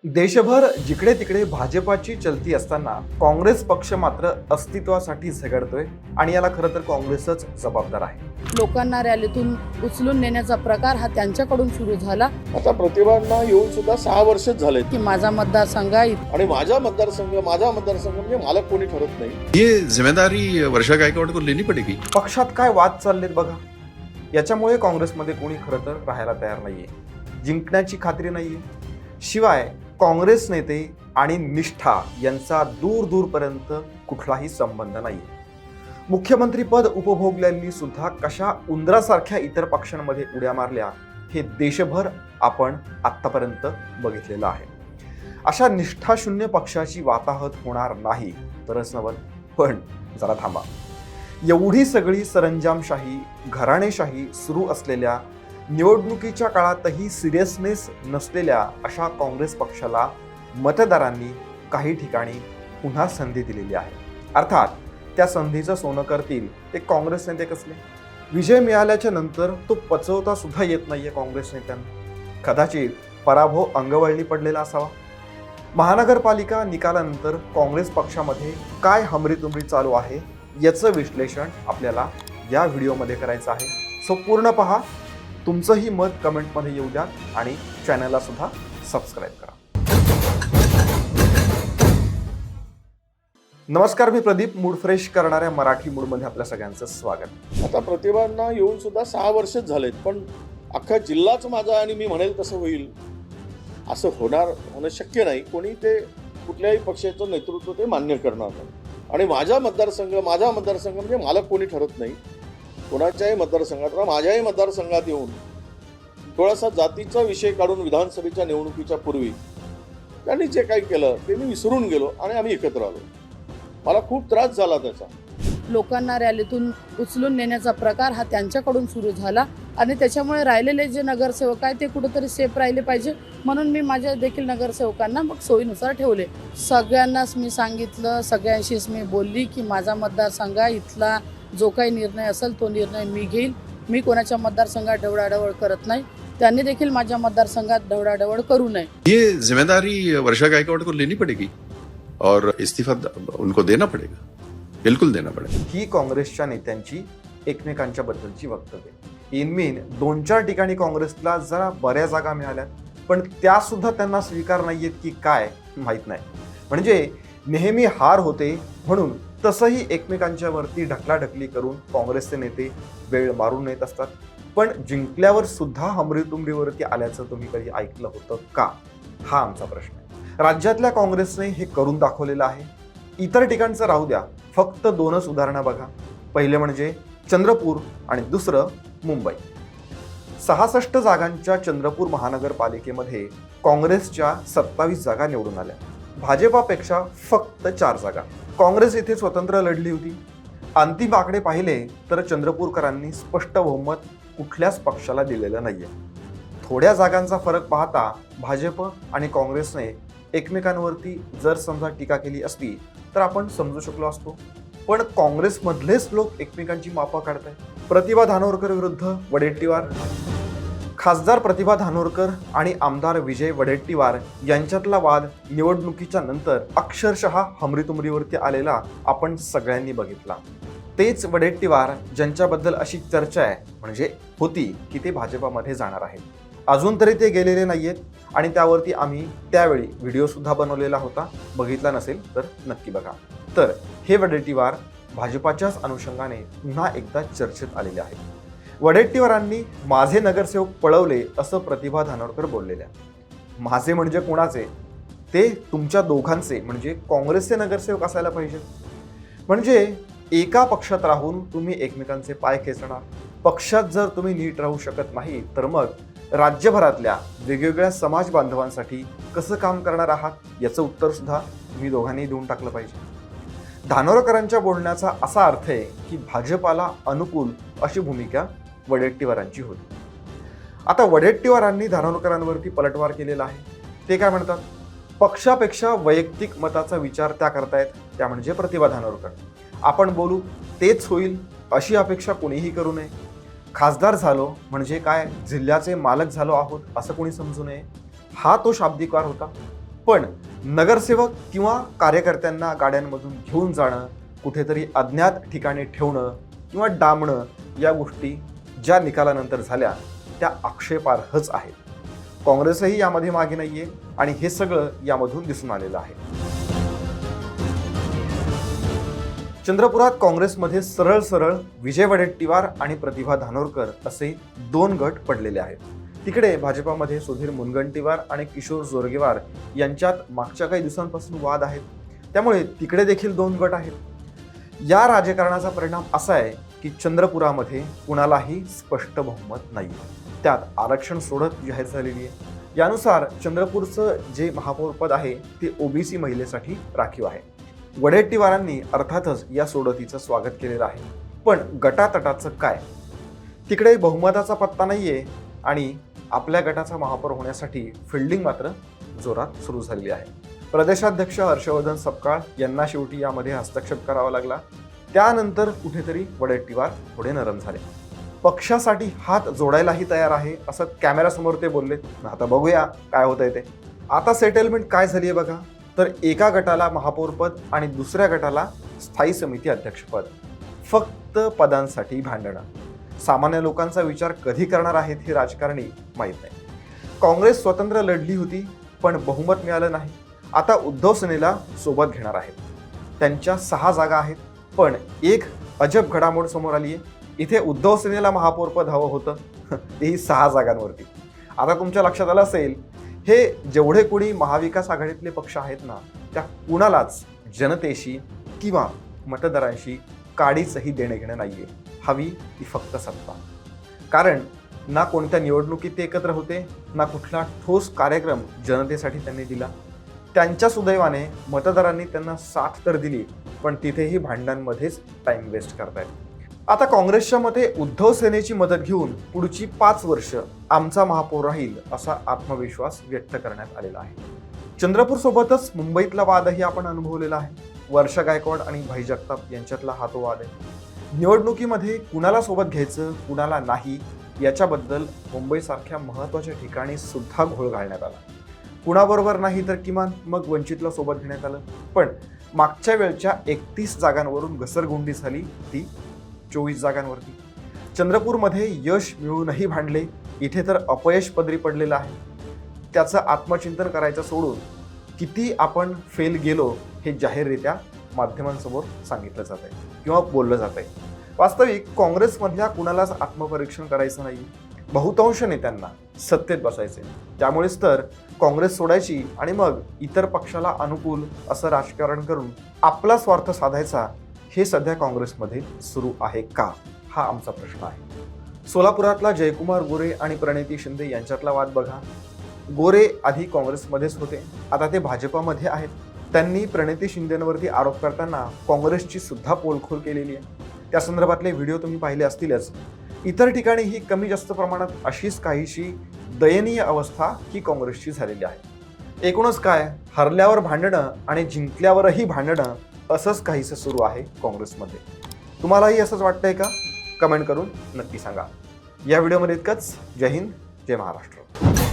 देशभर जिकडे तिकडे भाजपाची चलती असताना काँग्रेस पक्ष मात्र अस्तित्वासाठी झगडतोय आणि याला खरं तर काँग्रेसच जबाबदार आहे. लोकांना रॅलीतून उचलून नेण्याचा प्रकार हा त्यांच्याकडून सुरू झाला. आता प्रतिभांना येऊन सुद्धा 6 वर्षच झाले की माझा मतदारसंघ आणि माझा मतदारसंघ म्हणजे मला कोणी ठरत नाही. ये जिम्मेदारी वर्षा गायकवाड को लेनी पड़ेगी. पक्षात काय वाद चाललेत बघा. याच्यामुळे काँग्रेसमध्ये कोणी खरं तर राहायला तयार नाहीये. जिंकण्याची खात्री नाहीये. शिवाय काँग्रेस नेते आणि निष्ठा यांचा दूर दूरपर्यंत कुठलाही संबंध नाही. मुख्यमंत्री पद उपभोगल्यांनी सुद्धा कशा उंदरासारख्या इतर पक्षांमध्ये उड्या मारल्या हे देशभर आपण आतापर्यंत बघितलेलं आहे. अशा निष्ठाशून्य पक्षाची वाताहत होणार नाही तरच नवल. पण जरा थांबा. एवढी सगळी सरंजामशाही घराणेशाही सुरू असलेल्या निवडणुकीच्या काळातही सिरियसनेस नसलेल्या अशा काँग्रेस पक्षाला मतदारांनी काही ठिकाणी पुन्हा संधी दिलेली आहे. अर्थात त्या संधीचं सोनं करतील ते काँग्रेस नेते कसले. विजय मिळाल्याच्या नंतर तो पचवता सुद्धा येत नाहीये काँग्रेस नेत्यांना. कदाचित पराभव अंगवळणी पडलेला असावा. महानगरपालिका निकालानंतर काँग्रेस पक्षामध्ये काय हमरीतुमरी चालू आहे याचं विश्लेषण आपल्याला या व्हिडिओमध्ये करायचं आहे. सो पूर्ण पहा. तुमचंही मत कमेंटमध्ये येऊ द्या आणि चॅनलला सुद्धा सबस्क्राईब करा. नमस्कार, मी प्रदीप. मूड फ्रेश करणाऱ्या मराठी मूडमध्ये आपल्या सगळ्यांचं स्वागत. आता प्रतिभांना येऊन सुद्धा 6 वर्षच झालेत, पण अख्खा जिल्हाच माझा आणि मी म्हणेल तसं होईल असं होणं शक्य नाही. कोणी ते कुठल्याही पक्षाचं नेतृत्व ते मान्य करणार नाही. आणि माझा मतदारसंघ म्हणजे मला कोणी ठरत नाही. कोणाच्याही मतदारसंघात माझ्याही मतदारसंघात येऊन थोडासा जातीचा विषय काढून विधानसभेच्या निवडणुकीच्या पूर्वी त्यांनी जे काही केलं ते मी विसरून गेलो आणि आम्ही एकत्र आलो. मला खूप त्रास झाला त्याचा. लोकांना रॅलीतून उचलून नेण्याचा प्रकार हा त्यांच्याकडून सुरू झाला आणि त्याच्यामुळे राहिलेले जे नगरसेवक आहेत ते कुठेतरी सेफ राहिले पाहिजे म्हणून मी माझ्या देखील नगरसेवकांना मग सोयीनुसार ठेवले. सगळ्यांनाच मी सांगितलं, सगळ्यांशीच मी बोलली की माझा मतदारसंघ इथला जो काही निर्णय असेल तो निर्णय मी घेईल. मी कोणाच्या मतदारसंघात ढवळाढवळ करत नाही. त्यांनी देखील माझ्या मतदारसंघात ढवळाढवळ करू नये. ये जिम्मेदारी वर्षा गायकवाड को लेनी पड़ेगी और इस्तीफा उनको देना पड़ेगा. बिल्कुल देना पड़ेगा. ही काँग्रेसच्या नेत्यांची एकमेकांच्या बद्दलची वक्तव्य. इनमीन 2-4 ठिकाणी काँग्रेसला जरा बऱ्या जागा मिळाल्यात, पण त्या सुद्धा त्यांना स्वीकार नाहीयेत की काय माहीत नाही. म्हणजे नेहमी हार होते म्हणून तसंही एकमेकांच्या वरती ढकलाढकली करून काँग्रेसचे नेते वेळ मारून येत असतात. पण जिंकल्यावर सुद्धा हमरीतुमरीवरती आल्याचं तुम्ही कधी ऐकलं होतं का, हा आमचा प्रश्न आहे. राज्यातल्या काँग्रेसने हे करून दाखवलेलं आहे. इतर ठिकाणचं राहू द्या, फक्त 2च उदाहरणं बघा. पहिले म्हणजे चंद्रपूर आणि दुसरं मुंबई. 66 जागांच्या चंद्रपूर महानगरपालिकेमध्ये काँग्रेसच्या 27 जागा निवडून आल्या. भाजपापेक्षा फक्त 4 जागा. काँग्रेस येथे स्वतंत्र लढली होती. अंतिम आकडे पाहिले तर चंद्रपूरकरांनी स्पष्ट बहुमत कुठल्याच पक्षाला दिलेलं नाहीये. थोड्या जागांचा फरक पाहता भाजप आणि काँग्रेसने एकमेकांवरती जर समजा टीका केली असती तर आपण समजू शकलो असतो. पण काँग्रेसमधलेच लोक एकमेकांची मापं काढतायत. प्रतिभा धानोरकर विरुद्ध वडेट्टीवार. खासदार प्रतिभा धानोरकर आणि आमदार विजय वडेट्टीवार यांच्यातला वाद निवडणुकीच्या नंतर अक्षरशः हमरीतुमरीवरती आलेला आपण सगळ्यांनी बघितला. तेच वडेट्टीवार ज्यांच्याबद्दल अशी चर्चा आहे म्हणजे होती की ते भाजपामध्ये जाणार आहेत. अजून तरी ते गेलेले नाहीयेत आणि त्यावरती आम्ही त्यावेळी व्हिडिओ सुद्धा बनवलेला होता. बघितला नसेल तर नक्की बघा. तर हे वडेट्टीवार भाजपाच्याच अनुषंगाने पुन्हा एकदा चर्चेत आलेले आहेत. वडेट्टीवारांनी माझे नगरसेवक पळवले असं प्रतिभा धानोरकर बोललेल्या. माझे म्हणजे कोणाचे? ते तुमच्या दोघांचे म्हणजे काँग्रेसचे नगरसेवक असायला पाहिजे. म्हणजे एका पक्षात राहून तुम्ही एकमेकांचे पाय खेचणार. पक्षात जर तुम्ही नीट राहू शकत नाही तर मग राज्यभरातल्या वेगवेगळ्या समाज बांधवांसाठी कसं काम करणार आहात याचं उत्तर सुद्धा तुम्ही दोघांनी देऊन टाकलं पाहिजे. धानोरकरांच्या बोलण्याचा असा अर्थ आहे की भाजपाला अनुकूल अशी भूमिका वडेट्टीवारांची होती. आता वडेट्टीवारांनी धानोरकरांवरती पलटवार केलेला आहे. ते काय म्हणतात? पक्षापेक्षा वैयक्तिक मताचा विचार त्या करतायत, त्या म्हणजे प्रतिभा धानोरकर. आपण बोलू तेच होईल अशी अपेक्षा कोणीही करू नये. खासदार झालो म्हणजे काय जिल्ह्याचे मालक झालो आहोत असं कोणी समजू नये. हा तो शाब्दिक वार होता. पण नगरसेवक किंवा कार्यकर्त्यांना गाड्यांमधून घेऊन जाणं, कुठेतरी अज्ञात ठिकाणी ठेवणं किंवा डांबणं या गोष्टी ज्या निकालानंतर झाल्या त्या आक्षेपार्हच आहेत. काँग्रेसही यामध्ये मागे नाहीये आणि हे सगळं यामधून दिसून आलेलं आहे. चंद्रपुरात काँग्रेसमध्ये सरळ सरळ विजय वडेट्टीवार आणि प्रतिभा धानोरकर असे 2 गट पडलेले आहेत. तिकडे भाजपामध्ये सुधीर मुनगंटीवार आणि किशोर जोरगेवार यांच्यात मागच्या काही दिवसांपासून वाद आहेत. त्यामुळे तिकडे देखील 2 गट आहेत. या राजकारणाचा परिणाम असा आहे की चंद्रपुरामध्ये कुणालाही स्पष्ट बहुमत नाही. त्यात आरक्षण सोडत जाहीर झालेली आहे. यानुसार चंद्रपूरचं जे महापौर पद आहे ते ओबीसी महिलेसाठी राखीव आहे. वडेट्टीवारांनी अर्थातच या सोडतीचं स्वागत केलेलं आहे. पण गटातटाचं काय? तिकडे बहुमताचा पत्ता नाहीये आणि आपल्या गटाचा महापौर होण्यासाठी फिल्डिंग मात्र जोरात सुरू झालेली आहे. प्रदेशाध्यक्ष हर्षवर्धन सपकाळ यांना शेवटी यामध्ये हस्तक्षेप करावा लागला. त्यानंतर कुठेतरी वडेट्टीवार थोडे नरम झाले. पक्षासाठी हात जोडायलाही तयार आहे असं कॅमेऱ्यासमोर ते बोलले. आता बघूया काय होतंय ते. आता सेटलमेंट काय झाली आहे बघा. तर एका गटाला महापौरपद आणि दुसऱ्या गटाला स्थायी समिती अध्यक्षपद. फक्त पदांसाठी भांडणं. सामान्य लोकांचा विचार कधी करणार आहेत हे राजकारणी माहीत नाही. काँग्रेस स्वतंत्र लढली होती पण बहुमत मिळालं नाही. आता उद्धव सेनेला सोबत घेणार आहेत. त्यांच्या 6 जागा आहेत. पण एक अजब घडामोड समोर आली आहे. इथे उद्धव सेनेला महापौरपद हवं होतं, तेही 6 जागांवरती. आता तुमच्या लक्षात आलं असेल, हे जेवढे कोणी महाविकास आघाडीतले पक्ष आहेत ना, त्या कुणालाच जनतेशी किंवा मतदारांशी काडीचंही देणे घेणं नाहीये. हवी ती फक्त सत्ता. कारण ना कोणत्या निवडणुकीत ते एकत्र होते, ना कुठला ठोस कार्यक्रम जनतेसाठी त्यांनी दिला. त्यांच्या सुदैवाने मतदारांनी त्यांना साथ तर दिली, पण तिथेही भांडणांमध्येच टाइम वेस्ट करतायत. आता काँग्रेसच्या मते उद्धव सेनेची मदत घेऊन पुढची 5 वर्ष आमचा महापौर राहील असा आत्मविश्वास व्यक्त करण्यात आलेला आहे. चंद्रपूर सोबतच मुंबईतला वादही आपण अनुभवलेला आहे. वर्षा गायकवाड आणि भाई जगताप यांच्यातला हा तो वाद आहे. निवडणुकीमध्ये कुणाला सोबत घ्यायचं कुणाला नाही याच्याबद्दल मुंबईसारख्या महत्त्वाच्या ठिकाणी सुद्धा घोळ घालण्यात आला. कुणाबरोबर नाही तर किमान मग वंचितला सोबत घेण्यात आलं. पण मागच्या वेळच्या 31 जागांवरून घसरगुंडी झाली ती 24 जागांवरती. चंद्रपूरमध्ये यश मिळूनही भांडले. इथे तर अपयश पदरी पडलेलं आहे. त्याचं आत्मचिंतन करायचं सोडून किती आपण फेल गेलो हे जाहीररित्या माध्यमांसमोर सांगितलं जात आहे किंवा बोललं जात आहे. वास्तविक काँग्रेसमधल्या कुणालाच आत्मपरीक्षण करायचं नाही. बहुतांश नेत्यांना सत्तेत बसायचे. त्यामुळेच तर काँग्रेस सोडायची आणि मग इतर पक्षाला अनुकूल असं राजकारण करून आपला स्वार्थ साधायचा, हे सध्या काँग्रेसमध्ये सुरू आहे का, हा आमचा प्रश्न आहे. सोलापुरातला जयकुमार गोरे आणि प्रणिती शिंदे यांच्यातला वाद बघा. गोरे आधी काँग्रेसमध्येच होते, आता ते भाजपामध्ये आहेत. त्यांनी प्रणिती शिंदेवरती आरोप करताना काँग्रेसची सुद्धा पोलखोल केलेली आहे. त्या संदर्भातले व्हिडिओ तुम्ही पाहिले असतीलच. इतर ठिकाणीही कमी जास्त प्रमाणात अशीच काहीशी दयनीय अवस्था ही काँग्रेसची झालेली आहे. एकूणच काय, हरल्यावर भांडणं आणि जिंकल्यावरही भांडणं असंच काहीसं सुरू आहे काँग्रेसमध्ये. तुम्हालाही असंच वाटतंय का? कमेंट करून नक्की सांगा. या व्हिडिओमध्ये इतकंच. जय हिंद, जय महाराष्ट्र.